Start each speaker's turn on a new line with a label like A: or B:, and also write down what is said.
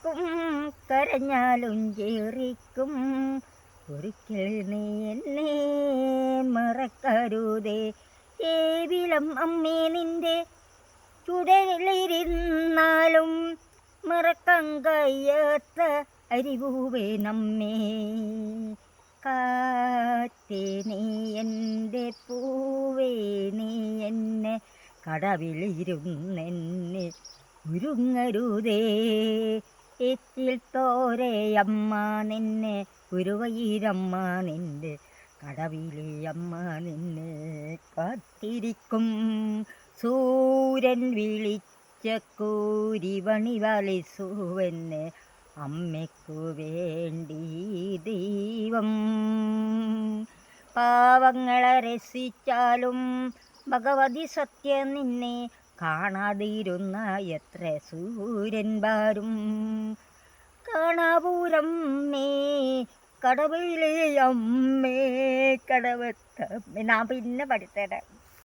A: ചിരിക്കും കരഞ്ഞാലും ചിരിക്കും. ഒരിക്കൽ നീ എന്നെ മറക്കരുതേ. ഏവിലം അമ്മേ നിന്റെ ചുടലിരുന്നാലും മറക്കാൻ കഴിയാത്ത അരിവൂവേ നമ്മേ. കാറ്റേ നീ എൻ്റെ പൂവേ നീ എന്നെ കടവിലിരുന്നെന്നെ ഉരുങ്ങരുതേ. എത്തിൽ തോരയമ്മ നിന്നെ ഗുരുവൈരമ്മ നിന്റെ കടവിലെ അമ്മ നിന്നെ കാത്തിരിക്കും. സൂര്യൻ വിളിച്ച കൂരിവണി വലിസുവെന്നെ അമ്മയ്ക്കു വേണ്ടി ദൈവം. പാവങ്ങളെ രസിച്ചാലും ഭഗവതി സത്യം നിന്നെ കാണാതിരുന്ന എത്ര സൂര്യൻ വാരും. കാണാപൂരമ്മേ കടവിലെ അമ്മേ കടവത്തമ്മേ. ഞാൻ പിന്നെ പഠിത്തരാം.